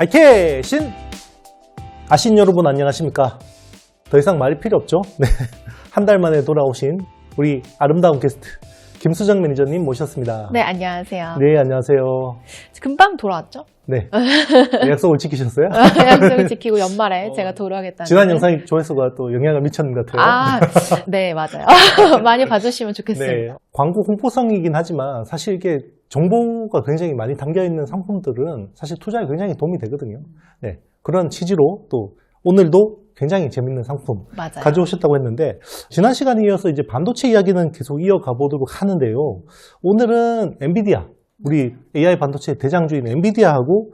아이캐신! 아신 여러분 안녕하십니까? 더 이상 말이 필요 없죠? 네. 한 달 만에 돌아오신 우리 아름다운 게스트 김수정 매니저님 모셨습니다. 네, 안녕하세요. 네, 안녕하세요. 금방 돌아왔죠? 네. 약속을 지키셨어요? 약속을 지키고 연말에 제가 돌아오겠다는. 지난 영상이 조회수가 또 영향을 미쳤는 것 같아요. 아, 네, 맞아요. 많이 봐주시면 좋겠습니다. 네. 광고 홍보성이긴 하지만 사실 이게 정보가 굉장히 많이 담겨있는 상품들은 사실 투자에 굉장히 도움이 되거든요. 네. 그런 취지로 또 오늘도 굉장히 재밌는 상품 맞아요. 가져오셨다고 했는데 지난 시간에 이어서 이제 반도체 이야기는 계속 이어가 보도록 하는데요. 오늘은 엔비디아, 우리 AI 반도체 대장주인 엔비디아하고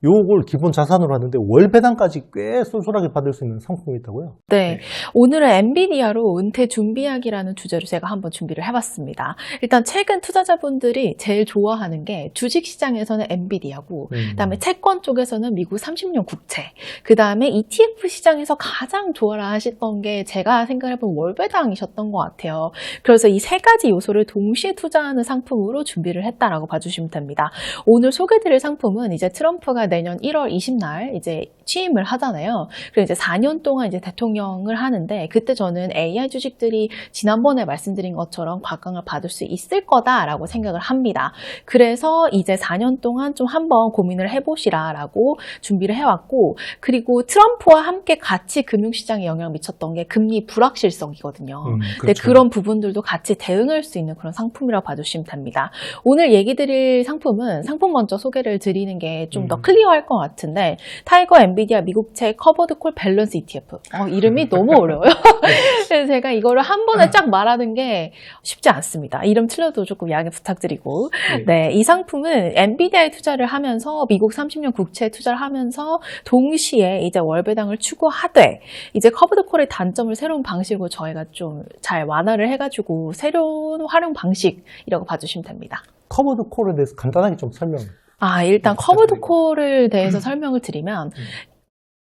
요걸 기본 자산으로 하는데 월 배당까지 꽤 쏠쏠하게 받을 수 있는 상품이 있다고요? 네, 오늘은 엔비디아로 은퇴 준비하기라는 주제로 제가 한번 준비를 해봤습니다. 일단 최근 투자자분들이 제일 좋아하는 게 주식시장에서는 엔비디아고 그다음에 채권 쪽에서는 미국 30년 국채, 그다음에 ETF 시장에서 가장 좋아라 하셨던 게 제가 생각해본 월배당이셨던 것 같아요. 그래서 이 세 가지 요소를 동시에 투자하는 상품으로 준비를 했다라고 봐주시면 됩니다. 오늘 소개드릴 상품은 이제 트럼프가 내년 1월 20날 이제 취임을 하잖아요. 그리고 이제 4년 동안 이제 대통령을 하는데 그때 저는 AI 주식들이 지난번에 말씀드린 것처럼 곽강을 받을 수 있을 거다라고 생각을 합니다. 그래서 이제 4년 동안 좀 한번 고민을 해보시라라고 준비를 해왔고, 그리고 트럼프와 함께 같이 금융시장에 영향을 미쳤던 게 금리 불확실성이거든요. 그렇죠. 근데 그런 부분들도 같이 대응할 수 있는 그런 상품이라고 봐주시면 됩니다. 오늘 얘기 드릴 상품은 상품 먼저 소개를 드리는 게 좀 더 클리어할 것 같은데, 타이거 엔비디아 미국채 커버드 콜 밸런스 ETF. 이름이 너무 어려워요. 그래서 제가 이거를 한 번에 쫙 말하는 게 쉽지 않습니다. 이름 틀려도 조금 양해 부탁드리고. 네, 이 상품은 엔비디아에 투자를 하면서 미국 30년 국채에 투자를 하면서 동시에 이제 월배당을 추구하되 이제 커버드 콜의 단점을 새로운 방식으로 저희가 좀 잘 완화를 해가지고 새로운 활용 방식이라고 봐주시면 됩니다. 커버드 콜에 대해서 간단하게 좀 설명. 일단 커버드 콜에 대해서 설명을 드리면,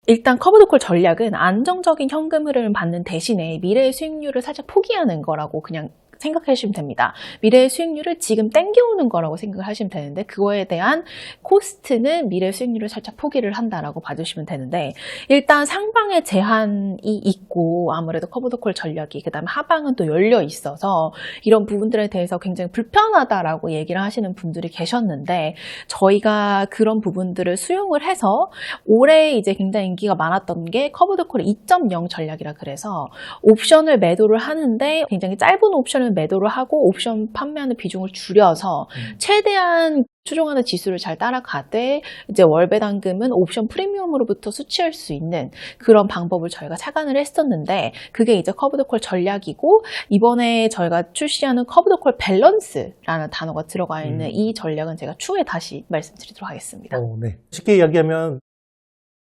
일단 커버드 콜 전략은 안정적인 현금 흐름을 받는 대신에 미래의 수익률을 살짝 포기하는 거라고 그냥 생각해 주시면 됩니다. 미래의 수익률을 지금 땡겨오는 거라고 생각을 하시면 되는데, 그거에 대한 코스트는 미래의 수익률을 살짝 포기를 한다라고 봐주시면 되는데, 일단 상방에 제한이 있고 아무래도 커버드 콜 전략이, 그 다음에 하방은 또 열려 있어서 이런 부분들에 대해서 굉장히 불편하다라고 얘기를 하시는 분들이 계셨는데, 저희가 그런 부분들을 수용을 해서 올해 이제 굉장히 인기가 많았던 게 커버드 콜 2.0 전략이라 그래서 옵션을 매도를 하는데 굉장히 짧은 옵션을 매도를 하고 옵션 판매하는 비중을 줄여서 최대한 추종하는 지수를 잘 따라가되 이제 월배당금은 옵션 프리미엄으로부터 수취할 수 있는 그런 방법을 저희가 착안을 했었는데, 그게 이제 커버드 콜 전략이고, 이번에 저희가 출시하는 커버드 콜 밸런스라는 단어가 들어가 있는 이 전략은 제가 추후에 다시 말씀드리도록 하겠습니다. 네. 쉽게 이야기하면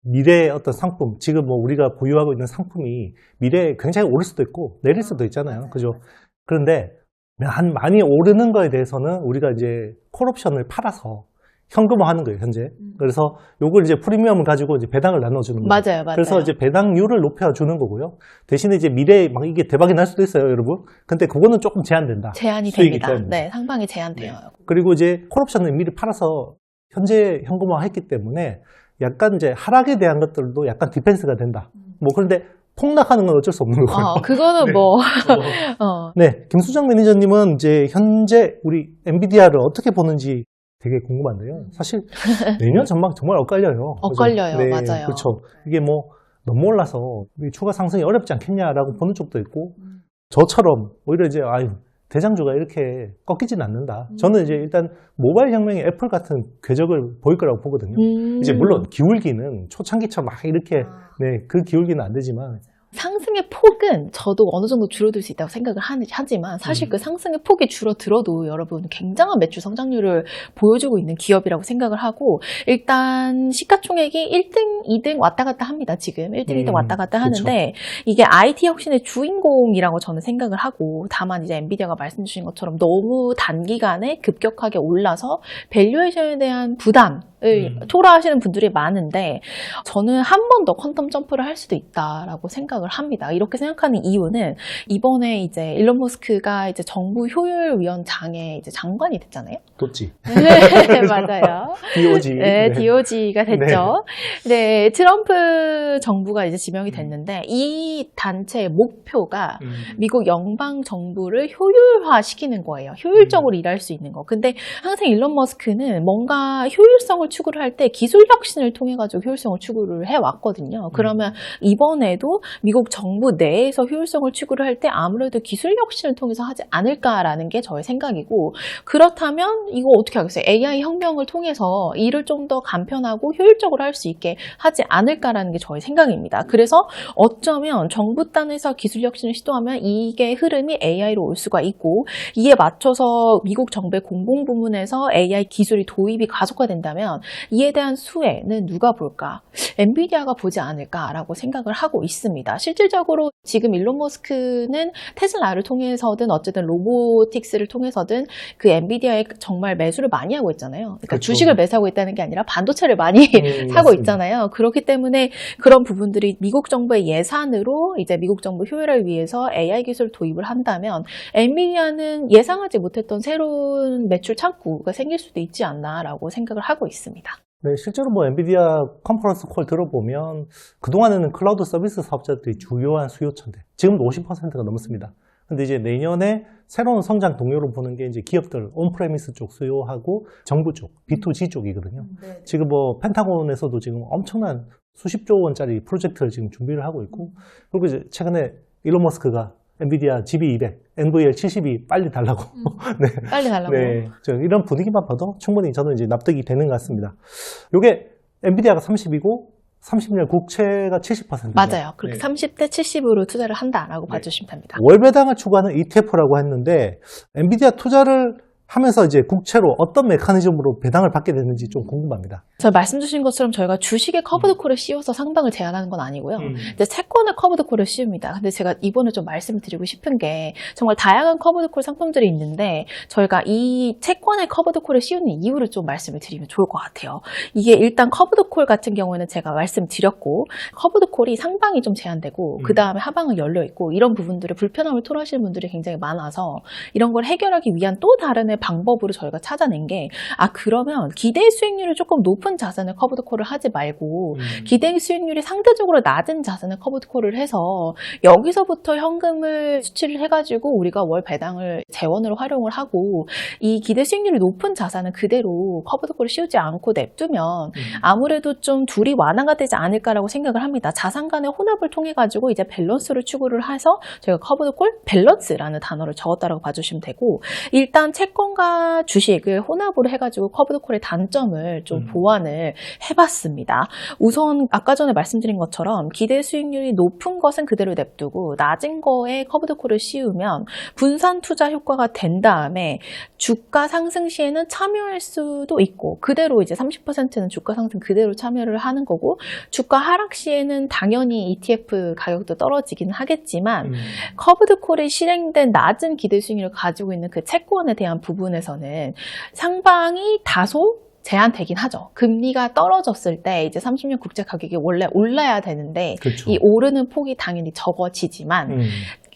미래의 어떤 상품, 지금 뭐 우리가 보유하고 있는 상품이 미래에 굉장히 오를 수도 있고 내릴 수도 있잖아요. 그죠? 그런데 많이 오르는 거에 대해서는 우리가 이제 콜옵션을 팔아서 현금화하는 거예요, 현재. 그래서 요걸 이제 프리미엄을 가지고 이제 배당을 나눠주는 거예요. 맞아요. 그래서 이제 배당률을 높여주는 거고요. 대신에 이제 미래에 막 이게 대박이 날 수도 있어요, 여러분. 근데 그거는 조금 제한된다. 제한이 수익이 됩니다. 때문에. 네, 상방이 제한돼요. 그리고 이제 콜옵션을 미리 팔아서 현재 현금화했기 때문에 약간 이제 하락에 대한 것들도 약간 디펜스가 된다. 뭐 그런데 폭락하는 건 어쩔 수 없는 거고요. 그거는 네. 뭐. 네, 김수정 매니저님은 이제 현재 우리 엔비디아를 어떻게 보는지 되게 궁금한데요. 사실 내년 전망 정말 엇갈려요. 엇갈려요. 네, 맞아요. 그렇죠. 이게 뭐 너무 올라서 추가 상승이 어렵지 않겠냐라고 보는 쪽도 있고, 저처럼 오히려 이제 대장주가 이렇게 꺾이진 않는다. 저는 이제 일단 모바일 혁명의 애플 같은 궤적을 보일 거라고 보거든요. 이제 물론 기울기는 초창기처럼 막 이렇게 그 기울기는 안 되지만, 상승의 폭은 저도 어느 정도 줄어들 수 있다고 생각을 하지만 사실 그 상승의 폭이 줄어들어도 여러분 굉장한 매출 성장률을 보여주고 있는 기업이라고 생각을 하고, 일단 시가총액이 1등, 2등 왔다 갔다 합니다. 지금 1등, 2등 왔다 갔다 하는데, 이게 IT 혁신의 주인공이라고 저는 생각을 하고, 다만 이제 엔비디아가 말씀 주신 것처럼 너무 단기간에 급격하게 올라서 밸류에이션에 대한 부담 토로하시는 분들이 많은데, 저는 한 번 더 퀀텀 점프를 할 수도 있다라고 생각을 합니다. 합니다. 이렇게 생각하는 이유는 이번에 이제 일론 머스크가 이제 정부 효율위원장의 이제 장관이 됐잖아요. 뒀지. 네, 맞아요. DOG. 네, DOG가 됐죠. 네, 트럼프 정부가 이제 지명이 됐는데 이 단체의 목표가 미국 연방 정부를 효율화시키는 거예요. 효율적으로 일할 수 있는 거. 근데 항상 일론 머스크는 뭔가 효율성을 추구를 할 때 기술 혁신을 통해 가지고 효율성을 추구를 해 왔거든요. 그러면 이번에도 미국 정부 내에서 효율성을 추구를 할 때 아무래도 기술 혁신을 통해서 하지 않을까라는 게 저의 생각이고, 그렇다면 이거 어떻게 하겠어요? AI 혁명을 통해서 일을 좀 더 간편하고 효율적으로 할 수 있게 하지 않을까라는 게 저의 생각입니다. 그래서 어쩌면 정부 단에서 기술 혁신을 시도하면 이게 흐름이 AI로 올 수가 있고, 이에 맞춰서 미국 정부의 공공부문에서 AI 기술이 도입이 가속화된다면 이에 대한 수혜는 누가 볼까? 엔비디아가 보지 않을까라고 생각을 하고 있습니다. 실질적으로 지금 일론 머스크는 테슬라를 통해서든 어쨌든 로보틱스를 통해서든 그 엔비디아에 정말 매수를 많이 하고 있잖아요. 그러니까 그렇죠. 주식을 매수하고 있다는 게 아니라 반도체를 많이 사고 맞습니다. 있잖아요. 그렇기 때문에 그런 부분들이 미국 정부의 예산으로 이제 미국 정부 효율을 위해서 AI 기술 도입을 한다면 엔비디아는 예상하지 못했던 새로운 매출 창구가 생길 수도 있지 않나라고 생각을 하고 있습니다. 네, 실제로 뭐 엔비디아 컨퍼런스 콜 들어보면 그동안에는 클라우드 서비스 사업자들이 주요한 수요처인데 지금도 50%가 넘습니다. 근데 이제 내년에 새로운 성장 동력으로 보는 게 이제 기업들 온프레미스 쪽 수요하고 정부 쪽, B2G 쪽이거든요. 지금 뭐 펜타곤에서도 지금 엄청난 수십조 원짜리 프로젝트를 지금 준비를 하고 있고, 그리고 이제 최근에 일론 머스크가 엔비디아 GB200, NVL72 빨리 달라고. 네. 빨리 달라고. 네. 이런 분위기만 봐도 충분히 저는 이제 납득이 되는 것 같습니다. 요게 엔비디아가 30이고 30년 국채가 70%. 맞아요. 그렇게 네. 30대 70으로 투자를 한다라고 봐주시면 됩니다. 월배당을 추구하는 ETF라고 했는데 엔비디아 투자를 하면서 이제 국채로 어떤 메커니즘으로 배당을 받게 되는지 좀 궁금합니다. 저 말씀 주신 것처럼 저희가 주식에 커브드콜을 씌워서 상방을 제한하는 건 아니고요. 이제 채권에 커브드콜을 씌웁니다. 근데 제가 이번에 좀 말씀을 드리고 싶은 게 정말 다양한 커브드콜 상품들이 있는데 저희가 이 채권에 커브드콜을 씌우는 이유를 좀 말씀을 드리면 좋을 것 같아요. 이게 일단 커브드콜 같은 경우에는 제가 말씀드렸고 커브드콜이 상방이 좀 제한되고 그 다음에 하방은 열려 있고 이런 부분들을 불편함을 토로하시는 분들이 굉장히 많아서 이런 걸 해결하기 위한 또 다른 방법으로 저희가 찾아낸 게 그러면 기대 수익률이 조금 높은 자산을 커브드콜을 하지 말고 기대 수익률이 상대적으로 낮은 자산을 커브드콜을 해서 여기서부터 현금을 수취를 해가지고 우리가 월 배당을 재원으로 활용을 하고 이 기대 수익률이 높은 자산은 그대로 커브드콜을 씌우지 않고 냅두면 아무래도 좀 둘이 완화가 되지 않을까라고 생각을 합니다. 자산 간의 혼합을 통해 가지고 이제 밸런스를 추구를 해서 저희가 커브드콜 밸런스라는 단어를 적었다라고 봐주시면 되고, 일단 채권과 주식을 혼합으로 해가지고 커브드콜의 단점을 좀 보완을 해봤습니다. 우선 아까 전에 말씀드린 것처럼 기대 수익률이 높은 것은 그대로 냅두고 낮은 거에 커브드콜을 씌우면 분산 투자 효과가 된 다음에 주가 상승 시에는 참여할 수도 있고 그대로 이제 30%는 주가 상승 그대로 참여를 하는 거고, 주가 하락 시에는 당연히 ETF 가격도 떨어지기는 하겠지만 커브드콜이 실행된 낮은 기대 수익률을 가지고 있는 그 채권에 대한 부분에서는 상방이 다소 제한되긴 하죠. 금리가 떨어졌을 때 이제 30년 국채 가격이 원래 올라야 되는데 그렇죠. 이 오르는 폭이 당연히 적어지지만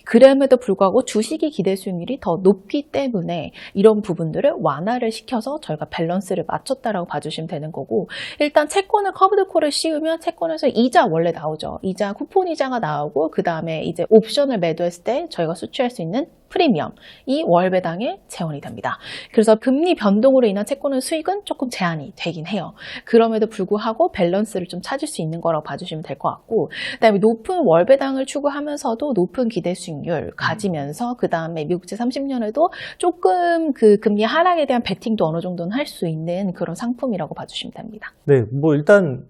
그럼에도 불구하고 주식이 기대 수익률이 더 높기 때문에 이런 부분들을 완화를 시켜서 저희가 밸런스를 맞췄다라고 봐주시면 되는 거고, 일단 채권을 커브드콜을 씌우면 채권에서 이자 원래 나오죠. 이자, 쿠폰 이자가 나오고 그 다음에 이제 옵션을 매도했을 때 저희가 수취할 수 있는 프리미엄이 월배당에 재원이 됩니다. 그래서 금리 변동으로 인한 채권의 수익은 조금 제한이 되긴 해요. 그럼에도 불구하고 밸런스를 좀 찾을 수 있는 거라고 봐주시면 될 것 같고, 그다음에 높은 월배당을 추구하면서도 높은 기대 수익률 가지면서 그 다음에 미국채 30년에도 조금 그 금리 하락에 대한 베팅도 어느 정도는 할 수 있는 그런 상품이라고 봐주시면 됩니다. 네, 뭐 일단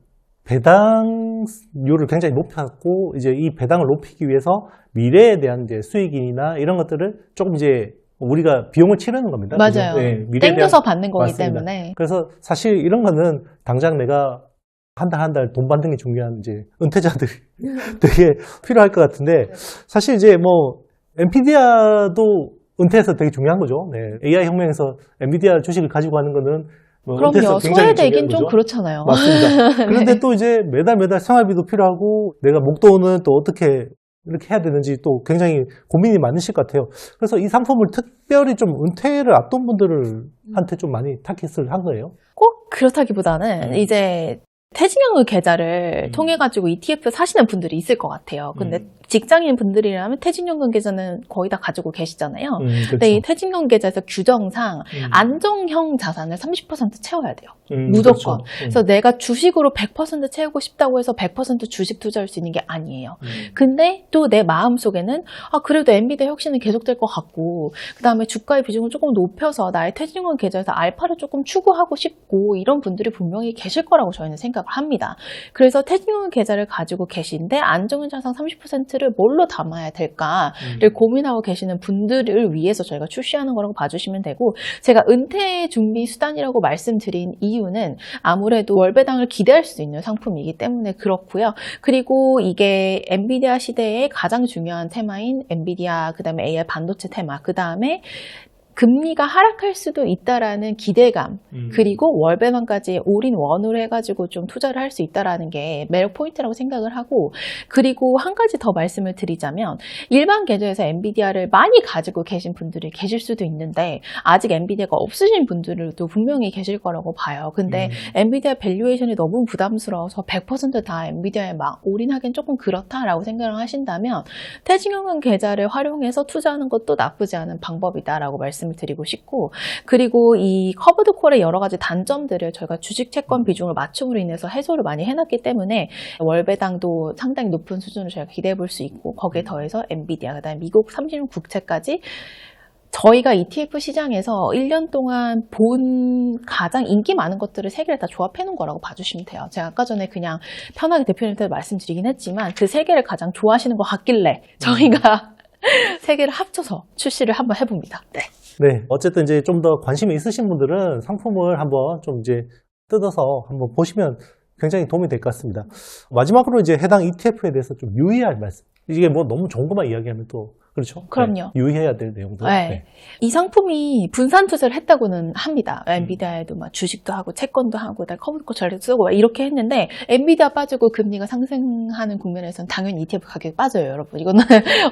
배당률을 굉장히 높였고 이제 이 배당을 높이기 위해서 미래에 대한 이제 수익이나 이런 것들을 조금 이제 우리가 비용을 치르는 겁니다. 맞아요. 네, 미래에 땡겨서 대한, 받는 거기 맞습니다. 때문에. 그래서 사실 이런 거는 당장 내가 한 달 돈 받는 게 중요한 이제 은퇴자들이 되게 필요할 것 같은데, 사실 이제 뭐 엔비디아도 은퇴해서 되게 중요한 거죠. 네, AI 혁명에서 엔비디아 주식을 가지고 가는 거는 뭐 그럼요. 소외되긴 좀 그렇잖아요. 맞습니다. 그런데 또 이제 매달 생활비도 필요하고 내가 목돈은 또 어떻게 이렇게 해야 되는지 또 굉장히 고민이 많으실 것 같아요. 그래서 이 상품을 특별히 좀 은퇴를 앞둔 분들한테 좀 많이 타깃을 한 거예요. 꼭 그렇다기보다는 이제 퇴직연금 계좌를 통해가지고 ETF 사시는 분들이 있을 것 같아요. 근데 직장인 분들이라면 퇴직연금 계좌는 거의 다 가지고 계시잖아요. 그렇죠. 근데 이 퇴직연금 계좌에서 규정상 안정형 자산을 30% 채워야 돼요. 무조건. 그렇죠. 그래서 내가 주식으로 100% 채우고 싶다고 해서 100% 주식 투자할 수 있는 게 아니에요. 근데 또 내 마음속에는 그래도 엔비디아 혁신은 계속될 것 같고 그 다음에 주가의 비중을 조금 높여서 나의 퇴직연금 계좌에서 알파를 조금 추구하고 싶고 이런 분들이 분명히 계실 거라고 저희는 생각을 합니다. 그래서 퇴직연금 계좌를 가지고 계신데 안정형 자산 30%를 뭘로 담아야 될까를 고민하고 계시는 분들을 위해서 저희가 출시하는 거라고 봐주시면 되고, 제가 은퇴 준비 수단이라고 말씀드린 이유는 아무래도 월배당을 기대할 수 있는 상품이기 때문에 그렇고요. 그리고 이게 엔비디아 시대의 가장 중요한 테마인 엔비디아, 그 다음에 AI 반도체 테마, 그 다음에 금리가 하락할 수도 있다라는 기대감, 그리고 월배당까지 올인원으로 해가지고 좀 투자를 할 수 있다라는 게 매력 포인트라고 생각을 하고, 그리고 한 가지 더 말씀을 드리자면 일반 계좌에서 엔비디아를 많이 가지고 계신 분들이 계실 수도 있는데 아직 엔비디아가 없으신 분들도 분명히 계실 거라고 봐요. 근데 엔비디아 밸류에이션이 너무 부담스러워서 100% 다 엔비디아에 막 올인하기엔 조금 그렇다라고 생각을 하신다면 퇴직연금 계좌를 활용해서 투자하는 것도 나쁘지 않은 방법이다라고 말씀을 드리고 싶고, 그리고 이 커브드콜의 여러 가지 단점들을 저희가 주식 채권 비중을 맞춤으로 인해서 해소를 많이 해놨기 때문에 월배당도 상당히 높은 수준으로 저희가 기대해 볼 수 있고, 거기에 더해서 엔비디아, 그다음에 미국 30년 국채까지 저희가 ETF 시장에서 1년 동안 본 가장 인기 많은 것들을 3개를 다 조합해 놓은 거라고 봐주시면 돼요. 제가 아까 전에 그냥 편하게 대표님한테 말씀드리긴 했지만 그 3개를 가장 좋아하시는 것 같길래 저희가 3개를 합쳐서 출시를 한번 해봅니다. 네. 네, 어쨌든 이제 좀 더 관심이 있으신 분들은 상품을 한번 좀 이제 뜯어서 한번 보시면 굉장히 도움이 될 것 같습니다. 마지막으로 이제 해당 ETF에 대해서 좀 유의할 말씀. 이게 뭐 너무 좋은 것만 이야기하면 또 그렇죠? 그럼요. 네, 유의해야 될 내용들. 네. 네. 이 상품이 분산 투자를 했다고는 합니다. 엔비디아에도 막 주식도 하고 채권도 하고 커브드콜 전략 쓰고 이렇게 했는데 엔비디아 빠지고 금리가 상승하는 국면에서는 당연히 ETF 가격이 빠져요, 여러분. 이거는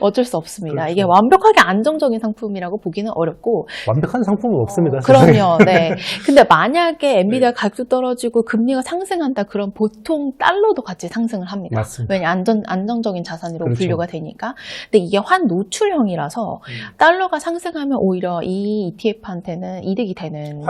어쩔 수 없습니다. 그렇죠. 이게 완벽하게 안정적인 상품이라고 보기는 어렵고. 완벽한 상품은 없습니다. 세상에. 그럼요. 네. 근데 만약에 엔비디아 가격도 떨어지고 금리가 상승한다, 그럼 보통 달러도 같이 상승을 합니다. 맞습니다. 왜냐 안정적인 자산으로 그렇죠. 분류가 되니까. 근데 이게 환 노출형이라서 달러가 상승하면 오히려 이 ETF한테는 이득이 되는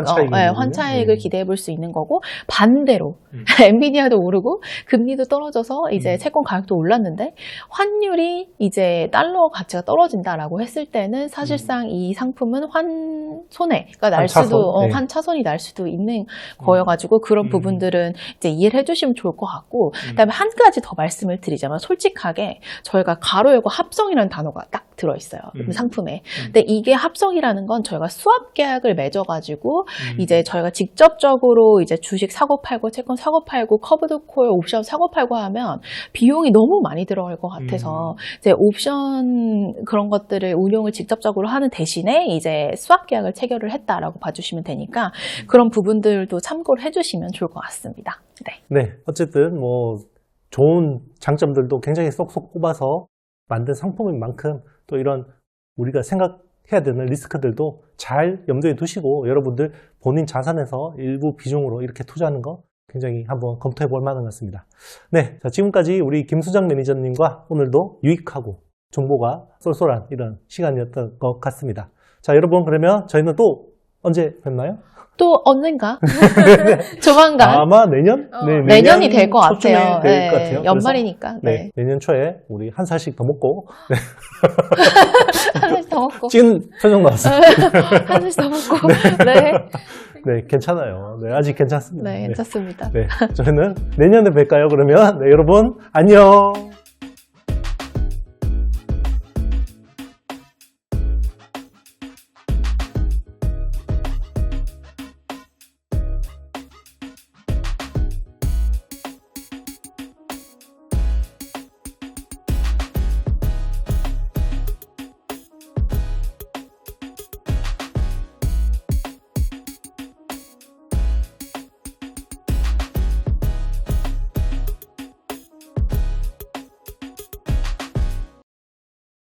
환차익을 기대해 볼 수 있는 거고, 반대로 엔비디아도 오르고 금리도 떨어져서 이제 채권 가격도 올랐는데 환율이 이제 달러 가치가 떨어진다라고 했을 때는 사실상 이 상품은 환 손해가 날 수도 환차손이 날 수도 있는 거여가지고 그런 부분들은 이제 이해를 해주시면 좋을 것 같고, 그다음에 한 가지 더 말씀을 드리자면 솔직하게 저희가 가로 열고 합성이라는 단어가 딱 들어있어요. 상품에. 근데 이게 합성이라는 건 저희가 수합 계약을 맺어가지고 이제 저희가 직접적으로 이제 주식 사고 팔고 채권 사고 팔고 커브드콜 옵션 사고 팔고 하면 비용이 너무 많이 들어갈 것 같아서 이제 옵션 그런 것들을 운용을 직접적으로 하는 대신에 이제 수합 계약을 체결을 했다라고 봐주시면 되니까 그런 부분들도 참고를 해주시면 좋을 것 같습니다. 네. 네. 어쨌든 뭐 좋은 장점들도 굉장히 쏙쏙 꼽아서 만든 상품인 만큼 또 이런 우리가 생각해야 되는 리스크들도 잘 염두에 두시고 여러분들 본인 자산에서 일부 비중으로 이렇게 투자하는 거 굉장히 한번 검토해 볼 만한 것 같습니다. 네, 자, 지금까지 우리 김수장 매니저님과 오늘도 유익하고 정보가 쏠쏠한 이런 시간이었던 것 같습니다. 자, 여러분 그러면 저희는 또 언제 뵙나요? 또 언젠가? 조만간. 아마 내년? 네, 내년이 될 것 초쯤에 같아요. 될 것 같아요. 연말이니까. 네, 내년 초에 우리 한 살씩 더 먹고 한 살씩 더 먹고. 찐 표정 나왔어요. 한 살씩 더 먹고. 네. 네, 괜찮아요. 네, 아직 괜찮습니다. 네, 괜찮습니다. 네, 저희는 내년에 뵐까요? 그러면 네, 여러분 안녕.